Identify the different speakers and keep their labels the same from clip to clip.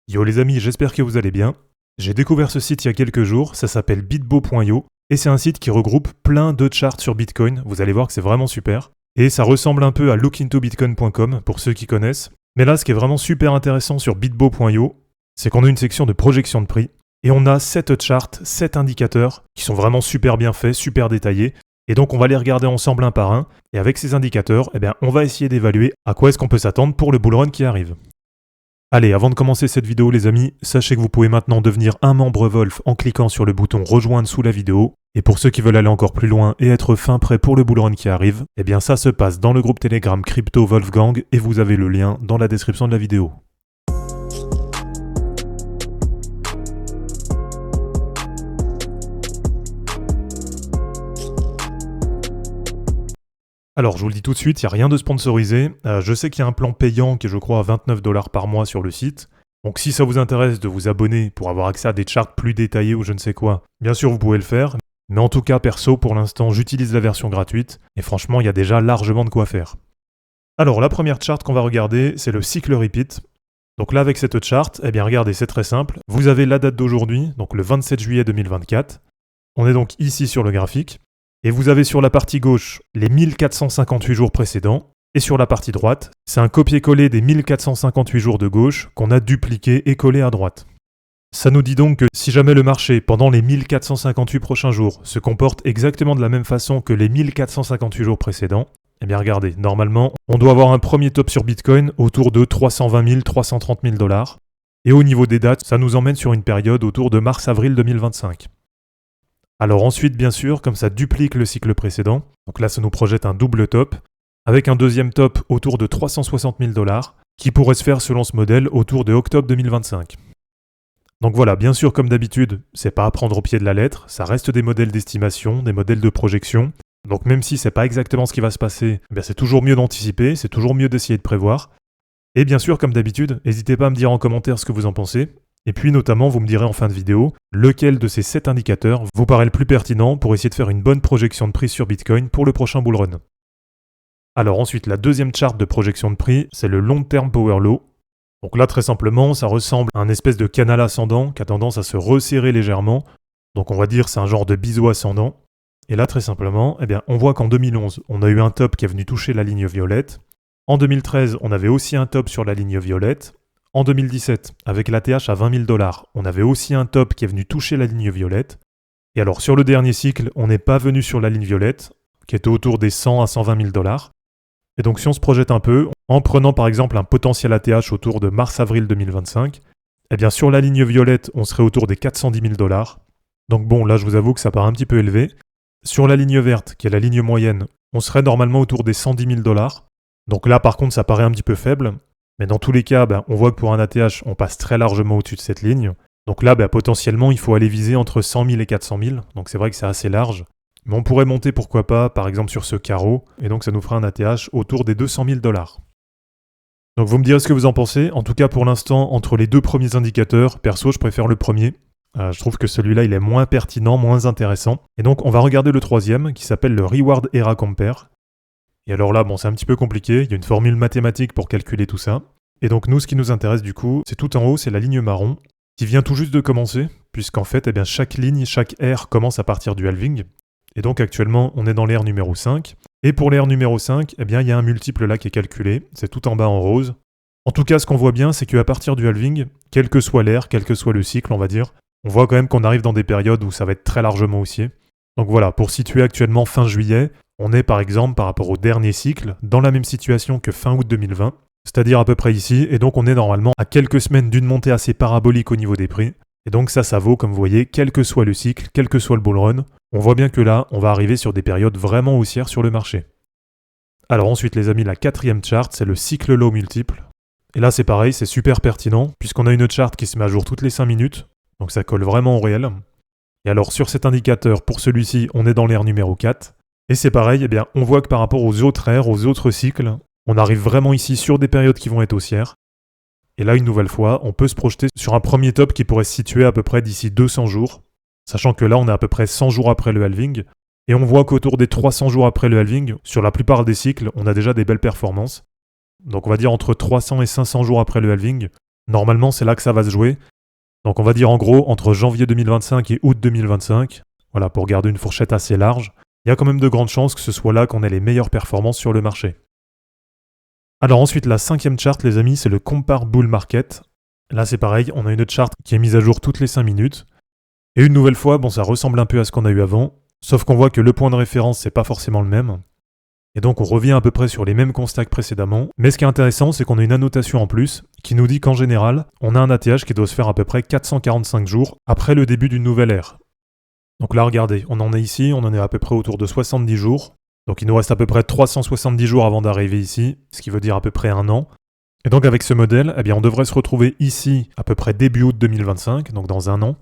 Speaker 1: Yo les amis, j'espère que vous allez bien. J'ai découvert ce site il y a quelques jours, ça s'appelle bitbo.io et c'est un site qui regroupe plein de charts sur Bitcoin, vous allez voir que c'est vraiment super. Et ça ressemble un peu à lookintobitcoin.com pour ceux qui connaissent. Mais là, ce qui est vraiment super intéressant sur bitbo.io, c'est qu'on a une section de projection de prix et on a 7 charts, 7 indicateurs qui sont vraiment super bien faits, super détaillés. Et donc on va les regarder ensemble un par un et avec ces indicateurs, on va essayer d'évaluer à quoi est-ce qu'on peut s'attendre pour le bull run qui arrive. Allez, avant de commencer cette vidéo les amis, sachez que vous pouvez maintenant devenir un membre Wolf en cliquant sur le bouton rejoindre sous la vidéo. Et pour ceux qui veulent aller encore plus loin et être fin prêt pour le bull run qui arrive, ça se passe dans le groupe Telegram Crypto Wolfgang et vous avez le lien dans la description de la vidéo. Alors, je vous le dis tout de suite, il n'y a rien de sponsorisé. Je sais qu'il y a un plan payant qui est, je crois, à 29 $ par mois sur le site. Donc, si ça vous intéresse de vous abonner pour avoir accès à des charts plus détaillés ou je ne sais quoi, bien sûr, vous pouvez le faire. Mais en tout cas, perso, pour l'instant, j'utilise la version gratuite. Et franchement, il y a déjà largement de quoi faire. Alors, la première chart qu'on va regarder, c'est le cycle repeat. Donc là, avec cette chart, regardez, c'est très simple. Vous avez la date d'aujourd'hui, donc le 27 juillet 2024. On est donc ici sur le graphique. Et vous avez sur la partie gauche les 1458 jours précédents, et sur la partie droite, c'est un copier-coller des 1458 jours de gauche qu'on a dupliqué et collé à droite. Ça nous dit donc que si jamais le marché, pendant les 1458 prochains jours, se comporte exactement de la même façon que les 1458 jours précédents, regardez, normalement, on doit avoir un premier top sur Bitcoin autour de 320 000, 330 000 $. Et au niveau des dates, ça nous emmène sur une période autour de mars-avril 2025. Alors ensuite, bien sûr, comme ça duplique le cycle précédent, donc là ça nous projette un double top, avec un deuxième top autour de 360 000 $, qui pourrait se faire selon ce modèle autour de octobre 2025. Donc voilà, bien sûr, comme d'habitude, c'est pas à prendre au pied de la lettre, ça reste des modèles d'estimation, des modèles de projection, donc même si c'est pas exactement ce qui va se passer, c'est toujours mieux d'anticiper, c'est toujours mieux d'essayer de prévoir. Et bien sûr, comme d'habitude, n'hésitez pas à me dire en commentaire ce que vous en pensez. Et puis notamment, vous me direz en fin de vidéo, lequel de ces 7 indicateurs vous paraît le plus pertinent pour essayer de faire une bonne projection de prix sur Bitcoin pour le prochain bull run. Alors ensuite, la deuxième charte de projection de prix, c'est le long term power law. Donc là, très simplement, ça ressemble à un espèce de canal ascendant qui a tendance à se resserrer légèrement. Donc on va dire c'est un genre de biseau ascendant. Et là, très simplement, on voit qu'en 2011, on a eu un top qui est venu toucher la ligne violette. En 2013, on avait aussi un top sur la ligne violette. En 2017, avec l'ATH à 20 000 $, on avait aussi un top qui est venu toucher la ligne violette. Et alors sur le dernier cycle, on n'est pas venu sur la ligne violette, qui était autour des 100 à 120 000 $. Et donc si on se projette un peu, en prenant par exemple un potentiel ATH autour de mars-avril 2025, sur la ligne violette, on serait autour des 410 000 $. Donc bon, là je vous avoue que ça paraît un petit peu élevé. Sur la ligne verte, qui est la ligne moyenne, on serait normalement autour des 110 000 $. Donc là par contre ça paraît un petit peu faible. Mais dans tous les cas, on voit que pour un ATH, on passe très largement au-dessus de cette ligne. Donc là, potentiellement, il faut aller viser entre 100 000 et 400 000. Donc c'est vrai que c'est assez large. Mais on pourrait monter, pourquoi pas, par exemple sur ce carreau. Et donc ça nous fera un ATH autour des 200 000 $. Donc vous me direz ce que vous en pensez. En tout cas, pour l'instant, entre les deux premiers indicateurs, perso, je préfère le premier. Je trouve que celui-là, il est moins pertinent, moins intéressant. Et donc on va regarder le troisième, qui s'appelle le Reward Era Compare. Et alors là, c'est un petit peu compliqué, il y a une formule mathématique pour calculer tout ça. Et donc nous, ce qui nous intéresse du coup, c'est tout en haut, c'est la ligne marron, qui vient tout juste de commencer, puisqu'en fait, chaque ligne, chaque ère commence à partir du halving. Et donc actuellement, on est dans l'ère numéro 5. Et pour l'ère numéro 5, il y a un multiple là qui est calculé, c'est tout en bas en rose. En tout cas, ce qu'on voit bien, c'est qu'à partir du halving, quelle que soit l'ère, quel que soit le cycle, on va dire, on voit quand même qu'on arrive dans des périodes où ça va être très largement haussier. Donc voilà, pour situer actuellement fin juillet, on est par exemple par rapport au dernier cycle dans la même situation que fin août 2020, c'est-à-dire à peu près ici, et donc on est normalement à quelques semaines d'une montée assez parabolique au niveau des prix, et donc ça vaut, comme vous voyez, quel que soit le cycle, quel que soit le bull run, on voit bien que là, on va arriver sur des périodes vraiment haussières sur le marché. Alors ensuite les amis, la quatrième chart, c'est le cycle low multiple, et là c'est pareil, c'est super pertinent, puisqu'on a une chart qui se met à jour toutes les 5 minutes, donc ça colle vraiment au réel. Et alors sur cet indicateur, pour celui-ci, on est dans l'ère numéro 4, et c'est pareil, on voit que par rapport aux autres ères, aux autres cycles, on arrive vraiment ici sur des périodes qui vont être haussières. Et là, une nouvelle fois, on peut se projeter sur un premier top qui pourrait se situer à peu près d'ici 200 jours, sachant que là, on est à peu près 100 jours après le halving, et on voit qu'autour des 300 jours après le halving, sur la plupart des cycles, on a déjà des belles performances. Donc on va dire entre 300 et 500 jours après le halving, Normalement, c'est là que ça va se jouer. Donc on va dire en gros entre janvier 2025 et août 2025, voilà, pour garder une fourchette assez large, il y a quand même de grandes chances que ce soit là qu'on ait les meilleures performances sur le marché. Alors ensuite, la cinquième chart, les amis, c'est le Compare Bull Market. Là, c'est pareil, on a une chart qui est mise à jour toutes les 5 minutes. Et une nouvelle fois, bon, ça ressemble un peu à ce qu'on a eu avant, sauf qu'on voit que le point de référence, c'est pas forcément le même. Et donc on revient à peu près sur les mêmes constats que précédemment. Mais ce qui est intéressant, c'est qu'on a une annotation en plus qui nous dit qu'en général, on a un ATH qui doit se faire à peu près 445 jours après le début d'une nouvelle ère. Donc là, regardez, on en est ici, on en est à peu près autour de 70 jours. Donc il nous reste à peu près 370 jours avant d'arriver ici, ce qui veut dire à peu près un an. Et donc avec ce modèle, eh bien on devrait se retrouver ici à peu près début août 2025, donc dans un an.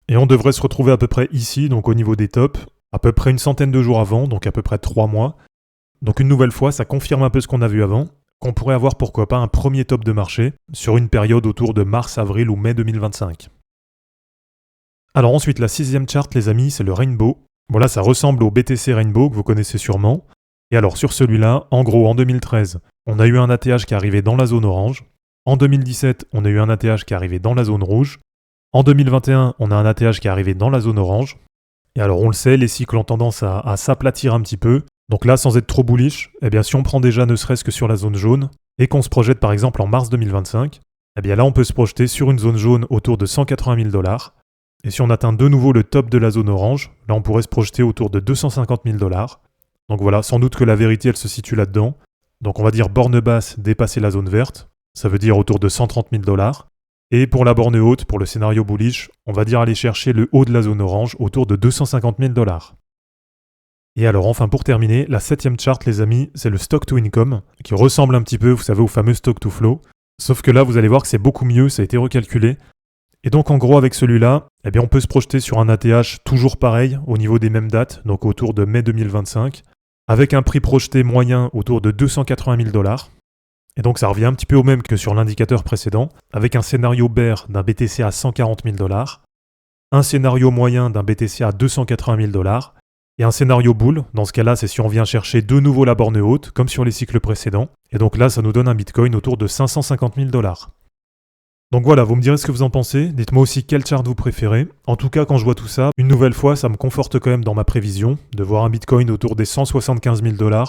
Speaker 1: Et on devrait se retrouver à peu près ici, donc au niveau des tops, à peu près une centaine de jours avant, donc à peu près 3 mois. Donc une nouvelle fois, ça confirme un peu ce qu'on a vu avant, qu'on pourrait avoir pourquoi pas un premier top de marché sur une période autour de mars, avril ou mai 2025. Alors ensuite, la sixième chart, les amis, c'est le Rainbow. Voilà, ça ressemble au BTC Rainbow que vous connaissez sûrement. Et alors sur celui-là, en gros, en 2013, on a eu un ATH qui est arrivé dans la zone orange. En 2017, on a eu un ATH qui est arrivé dans la zone rouge. En 2021, on a un ATH qui est arrivé dans la zone orange. Et alors on le sait, les cycles ont tendance à s'aplatir un petit peu. Donc là, sans être trop bullish, eh bien si on prend déjà ne serait-ce que sur la zone jaune, et qu'on se projette par exemple en mars 2025, eh bien là on peut se projeter sur une zone jaune autour de 180 000 $. Et si on atteint de nouveau le top de la zone orange, là on pourrait se projeter autour de 250 000 $. Donc voilà, sans doute que la vérité elle se situe là-dedans. Donc on va dire borne basse, dépasser la zone verte, ça veut dire autour de 130 000 $. Et pour la borne haute, pour le scénario bullish, on va dire aller chercher le haut de la zone orange autour de 250 000 $. Et alors enfin pour terminer, la septième chart les amis, c'est le stock to income, qui ressemble un petit peu, vous savez, au fameux stock to flow. Sauf que là, vous allez voir que c'est beaucoup mieux, ça a été recalculé. Et donc en gros avec celui-là, eh bien on peut se projeter sur un ATH toujours pareil, au niveau des mêmes dates, donc autour de mai 2025, avec un prix projeté moyen autour de 280 000 $. Et donc ça revient un petit peu au même que sur l'indicateur précédent, avec un scénario bear d'un BTC à 140 000 $, un scénario moyen d'un BTC à 280 000 $, et un scénario bull, dans ce cas-là, c'est si on vient chercher de nouveau la borne haute, comme sur les cycles précédents. Et donc là, ça nous donne un Bitcoin autour de 550 000 $. Donc voilà, vous me direz ce que vous en pensez. Dites-moi aussi quel chart vous préférez. En tout cas, quand je vois tout ça, une nouvelle fois, ça me conforte quand même dans ma prévision de voir un Bitcoin autour des 175 000 $.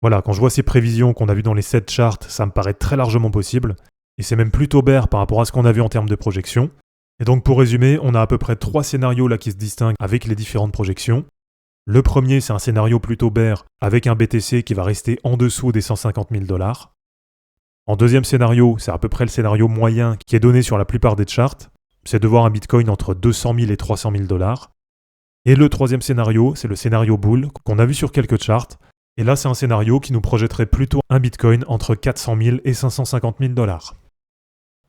Speaker 1: Voilà, quand je vois ces prévisions qu'on a vues dans les 7 charts, ça me paraît très largement possible. Et c'est même plutôt bear par rapport à ce qu'on a vu en termes de projection. Et donc pour résumer, on a à peu près 3 scénarios là qui se distinguent avec les différentes projections. Le premier, c'est un scénario plutôt bear avec un BTC qui va rester en dessous des 150 000 $. En deuxième scénario, c'est à peu près le scénario moyen qui est donné sur la plupart des charts, c'est de voir un Bitcoin entre 200 000 et 300 000 $. Et le troisième scénario, c'est le scénario bull qu'on a vu sur quelques charts. Et là, c'est un scénario qui nous projetterait plutôt un Bitcoin entre 400 000 et 550 000 $.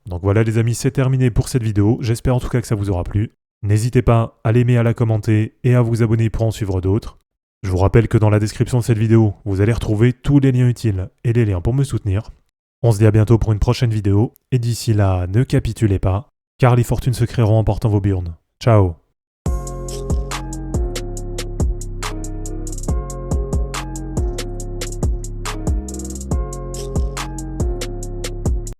Speaker 1: Donc voilà les amis, c'est terminé pour cette vidéo. J'espère en tout cas que ça vous aura plu. N'hésitez pas à l'aimer, à la commenter et à vous abonner pour en suivre d'autres. Je vous rappelle que dans la description de cette vidéo, vous allez retrouver tous les liens utiles et les liens pour me soutenir. On se dit à bientôt pour une prochaine vidéo, et d'ici là, ne capitulez pas, car les fortunes se créeront en portant vos burnes. Ciao!